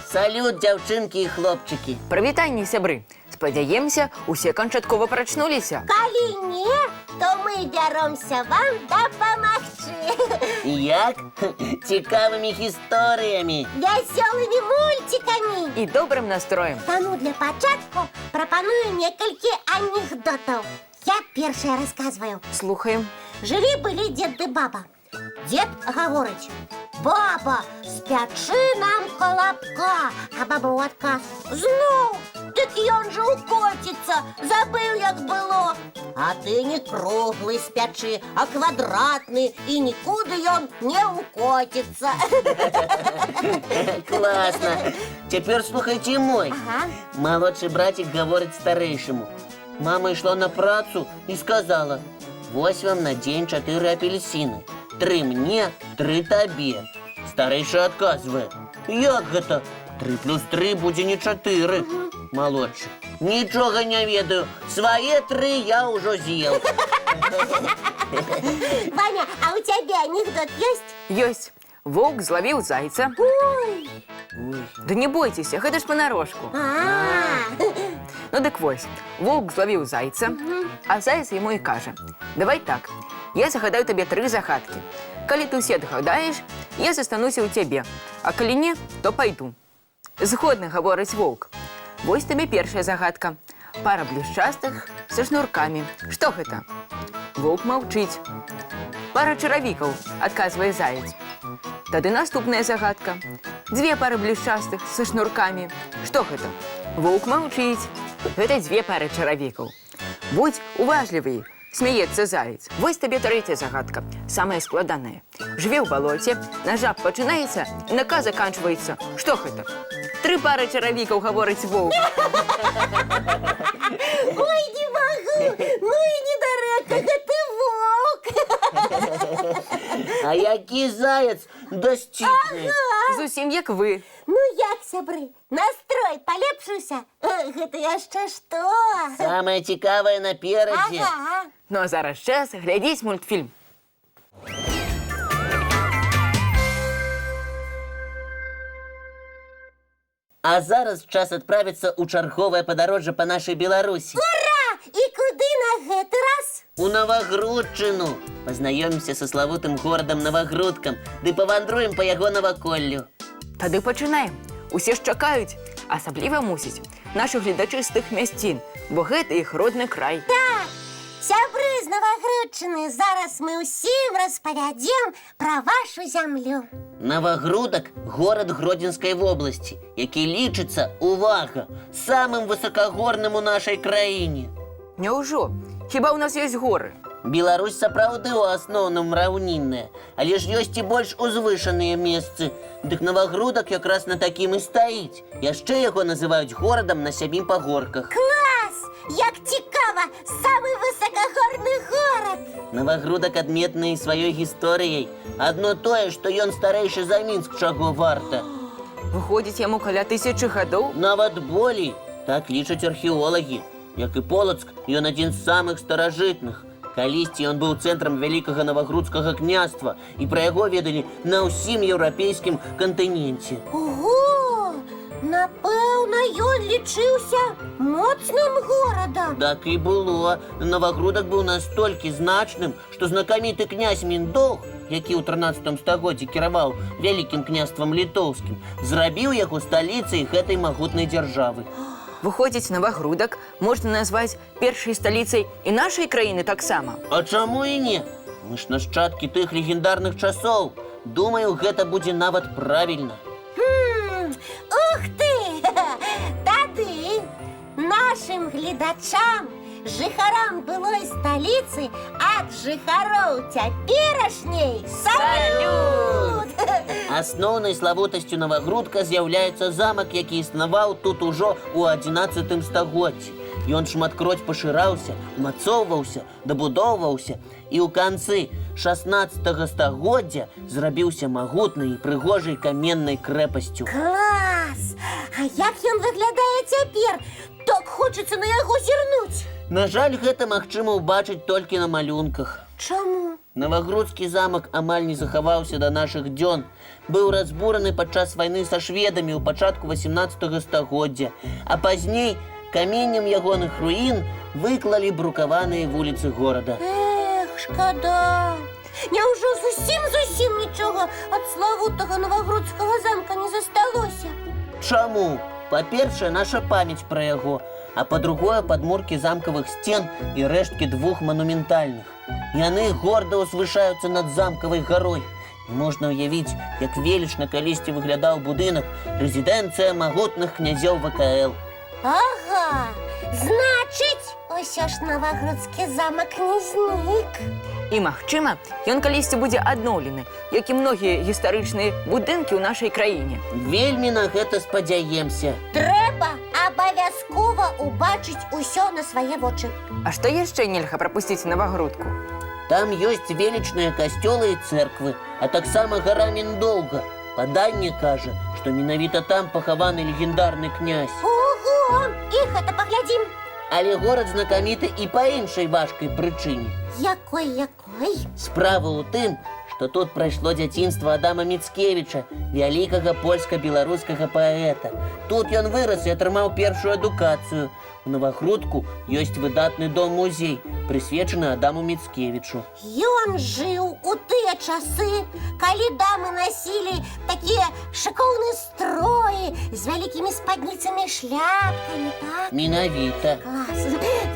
Салют, дзяўчынкі і хлопчыкі. Прывітанне, сябры. Спадзяемся, усе канчаткова прачнуліся. Калі не, то мы бяромся вам дапамагчы. Як? Цікавымі гісторыямі. Вясёлымі мульцікамі. І добрым настроем. Таму для пачатку прапаную некалькі анекдотаў. Я першая расказваю. Слухаем. Жылі-былі дзед ды баба. Дзед гаворыць: баба, спячы нам калапка. А баба ў адказ: зноў, дык ён жа укоціцца, забыў, як было. А ты не круглы спячы, а квадратны, і нікуды ён не укоціцца. Класна. Цяпер слухайце мой. Ага. Малодшы братик гаворыць старэйшаму. Мама ішла на працу і сказала: вось вам на дзень 4 апельсіны. 3 мне, 3 табе. Старэйшы адказвае: як гэта? 3 плюс 3 будзе не 4. Малодшы: нічога не ведаю. Свае 3 я ўжо з'еў. Ваня, а у цябе анекдот ёсць? Ёсць. Воўк злавіў зайца. Ой. Да не бойцеся, гэта ж панарошку. Ну дык вось, воўк злавіў зайца, а заяц яму і кажа: давай так, я загадаю табе 3 загадкі. Калі ты ўсе догадаеш, я застануся ў цябе, а калі не, то пайду. Згодны, гаворыць воўк. Вось табе першая загадка. Пара блішчастых са шнуркамі. Што гэта? Воўк маўчыць. Пара чаравікаў, адказвае заяц. Тады наступная загадка. 2 пары блішчастых са шнуркамі. Што гэта? Воўк маўчыць. Гэта 2 пары чаравікаў. Будзь уважлівы, смяецца заяц. Вось табе трэцяя загадка, самая складаная. Жыве ў балоце, на жаб пачынаецца і на К заканчваецца. Што гэта? 3 пары чаравікаў, гаворыць воўк. Ой, не магу! Ну і недарэка, гэта воўк! А які заяц дасціпны. Зусім як вы. Ну як, сябры, настрой палепшыўся? Гэта яшчэ што? Самае цікавае наперадзе. Ага. Ну а зараз час глядзець мультфільм. А зараз час адправіцца ў чарговае падарожжа па нашай Беларусі. Ура! І куды на гэты раз? У Навагрудчыну. Пазнаёмімся са славутым горадам Навагрудкам ды павандруем па яго наваколлю. Тады пачынаем. Усе ж чакаюць. Асабліва мусіць нашы гледачы з тых мясцін, бо гэта іх родны край. Так, сябры з Навагрудчыны, зараз мы ўсім распавядзем пра вашу зямлю. Навагрудак – горад Гродзенскай вобласці, які лічыцца, увага, самым высакагорным у нашай краіне. Няўжо? Хіба ў нас ёсць горы? Беларусь сапраўды ў асноўным раўнінная, але ж ёсць і больш узвышаныя месцы. Дык Навагрудак якраз на такім і стаіць. Яшчэ яго называюць горадам на 7 пагорках. Клас! Як цікава! Самы высакагорны горад! Навагрудак адметны і сваёй гісторыяй. Адно тое, што ён старэйшы за Мінск, чаго варта. Выходзіць, яму каля 1000 гадоў? Нават болей, так лічаць археолагі. Як і Полацк, ён адзін з самых старажытных. Калісьці ён быў цэнтрам вялікага Навагрудскага княства, і пра яго ведалі на ўсім еўрапейскім кантыненце. Ого! Напэўна, ён лічыўся моцным горадам. Так і было. Навагрудак быў настолькі значным, што знакаміты князь Міндоўг, які ў 13 стагоддзі кіраваў вялікім княствам літоўскім, зрабіў яго сталіцай гэтай магутнай дзяржавы. Выходзіць, Навагрудак можна назваць першай сталіцай і нашай краіны таксама. А чаму і не? Мы ж нашчадкі тых легендарных часоў. Думаю, гэта будзе нават правільна. Ух ты! Тады нашым гледачам, жыхарам былой сталіцы, ад жыхароў цяперашняй салют! Асноўнай славутасцю Навагрудка з'яўляецца замак, які існаваў тут ужо ў 11 стагоддзі. Ён шматкроць пашыраўся, умацоўваўся, дабудоўваўся і ў канцы 16 стагоддзя зрабіўся магутнай і прыгожай каменнай крэпасцю. Клас! А як ён выглядае цяпер? Так хочацца на яго зірнуць. На жаль, гэта магчыма ўбачыць толькі на малюнках. Чаму? Новогрудскі замак амаль не захаваўся да нашых дзён. Быў разбураны падчас вайны са шведамі ў пачатку 18 стагоддзя, а пазней каменнем ягоных руін выклалі брукаваныя вуліцы горада. Эх, шкада. Няўжо зусім нічога ад славутага Новогрудскага замка не засталося? Чаму? Па-першае, наша памяць пра яго, а па-другое, падмуркі замкавых сцен і рэшткі двух манументальных. Яны горда ўзвышаюцца над замкавай гарой. І можна ўявіць, як велічна калісьці выглядаў будынак рэзідэнцыя магутных князёў ВКЛ. Ага, значыць, усё ж Новогрудскі замак не знік. І, магчыма, ён калісьці будзе адноўлены, як і многія гістарычныя будынкі ў нашай краіне. Вельмі на гэта спадзяемся. Трэба абавязкова убачыць усё на свае вочы. А што яшчэ нельга прапусціць Новогрудку? Там ёсць велічныя касцёлы і цэрквы, а таксама гара Міндоўга. Паданне кажа, што менавіта там пахаваны легендарны князь. Ого, і гэта паглядзім. Але горад знакаміты і па іншай важкай прычыне. Якой? Справа ў тым, што тут прайшло дзяцінства Адама Міцкевіча, вялікага польска-беларускага паэта. Тут ён вырас і атрымаў першую адукацыю. У Новогрудку ёсць выдатны дом-музей, прысвечаны Адаму Міцкевічу. Ён жыў у тыя часы, калі дамы насілі такія шыкоўныя строі з вялікімі спадніцамі і шляпкамі, так? Менавіта. Клас.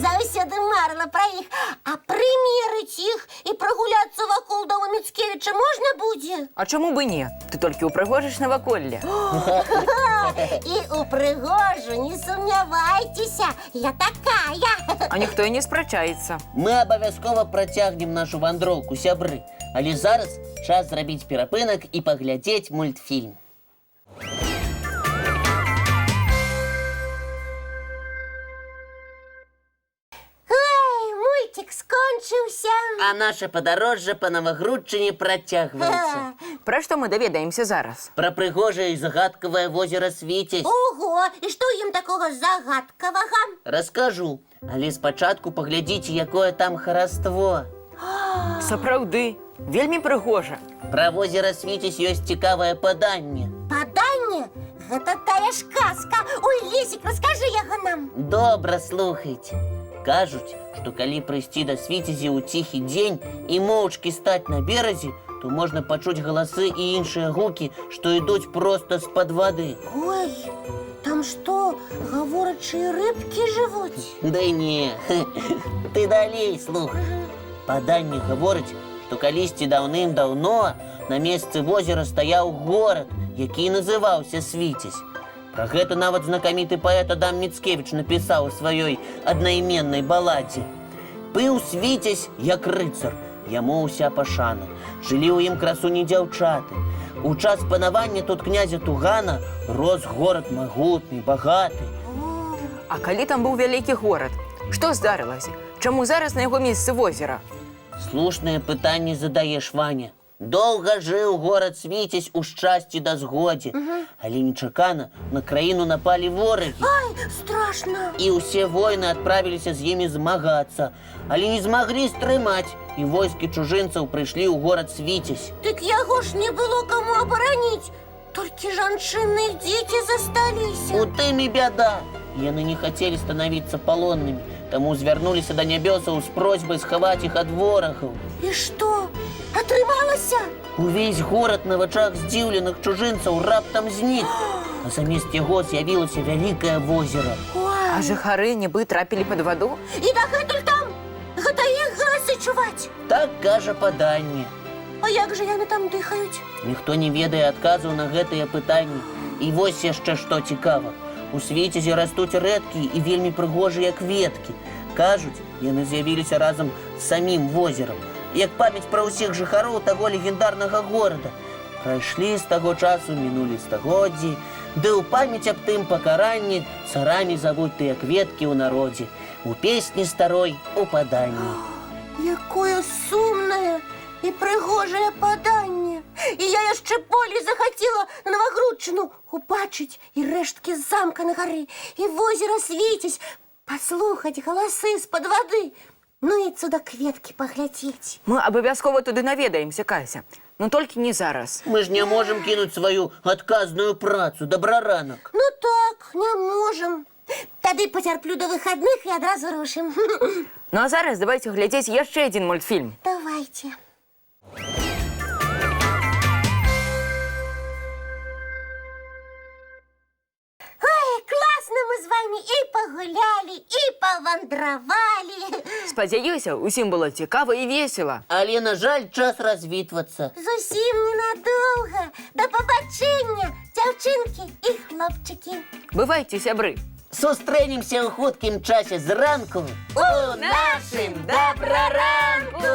Заўсёды марыла пра іх. А прымерыць іх і прагуляцца вакол дома Міцкевіча можна будзе? А чаму бы не? Ты толькі ўпрыгожыш наваколле. І упрыгожу, не сумнявайцеся, я такая. А ніхто і не спрачаецца. Мы абавязкова працягнем нашу вандроўку, сябры. Але зараз час зрабіць перапынак і паглядзець мультфільм. Ой, мультик скончыўся. А наше падарожжа па Новогрудчыне працягваецца. Пра што мы даведаемся зараз? Пра прыгожае і загадкавае возера Свіцязь. Ого, і што ў ім такога загадкавага? Раскажу, але спачатку паглядзіце, якое там хараство. Сапраўды, вельмі прыгожа. Пра возера Свіцязь ёсць цікавае паданне. Паданне? Гэта тая ж казка. Ой, Лесік, раскажы яго нам. Добра, слухайце. Кажуць, што калі прыйсці да Свіцязі ў ціхі дзень і моўчкі стаць на беразе, то можна пачуць галасы і іншыя гукі, што ідуць проста з-пад вады. Ой, там што, гаворачыя рыбкі жывуць? Да не, ты далей слухай. Паданне гаворыць, што калісьці даўным-даўно на месцы возера стаяў горад, які называўся Свіцязь. Пра гэта нават знакаміты паэт Адам Міцкевіч напісаў у сваёй аднайменнай баладзе. Быў Свіцязь як рыцар, яму ўся пашана. Жылі ў ім красуні дзяўчаты. У час панавання тут князя Тугана рос горад магутны, багаты. А калі там быў вялікі горад, што здарылася? Чаму зараз на яго месцы возера? Слушнае пытанне задаеш, Ваня. Доўга жыў горад Свіцязь у шчасці да згодзе. Але нечакана на краіну напалі ворагі. Ай, страшна. І ўсе воіны адправіліся з імі змагацца. Але не змаглі стрымаць, і войскі чужынцаў прыйшлі ў горад Свіцязь. Дык яго ж не было каму абараніць. Толькі жанчыны і дзеці засталіся. У тым і бяда. Яны не хацелі станавіцца палоннымі, таму звярнуліся да нябёсаў з просьбай схаваць іх ад ворагаў. І што? Атрымалася? Увесь горад на вачах здзіўленых чужынцаў раптам знік, а замест яго з'явілася вялікае возера. А Ой, жыхары нібы трапілі пад ваду? і дагэтуль там? Гэта іх галасы чуваць. Так кажа паданне. А як жа яны там дыхаюць? Ніхто не ведае адказаў на гэтыя пытанні. І вось яшчэ што цікава. У Свіцязі растуць рэдкія і вельмі прыгожыя кветкі. Кажуць, яны з'явіліся разам з самім возерам, як памяць пра ўсіх жыхароў таго легендарнага горада. Прайшлі з таго часу, мінулі стагоддзі, ды ў памяць аб тым пакаранні царамі завуць тыя кветкі ў народзе, у песні старой у паданні. Якое сумнае і прыгожае паданне. І я яшчэ болей захацела на Новогрудчыну убачыць і рэшткі замка на гары, і возера Свіцязь, паслухаць галасы з-пад вады. Ну і цудакветкі паглядзець. Мы абавязкова туды наведаемся, Кася. Но толькі не зараз. Мы ж не можем кинуть свою отказную працу. Добраранок. Ну так, не можам. Тады пацярплю до выходных і адразу рушым. Ну а зараз давайте глядзець яшчэ адзін мультфільм. Давайте. Ой, классно мы с вами и погуляли, и повандровали. Спадзяюся, усім было цікава і весела. Але, на жаль, час развітвацца. Зусім ненадолго. До побачення, дзяўчынкі і хлопчыкі. Бывайце, сябры. Сустрэнемся ў хуткім часе зранку у нашым добраранку!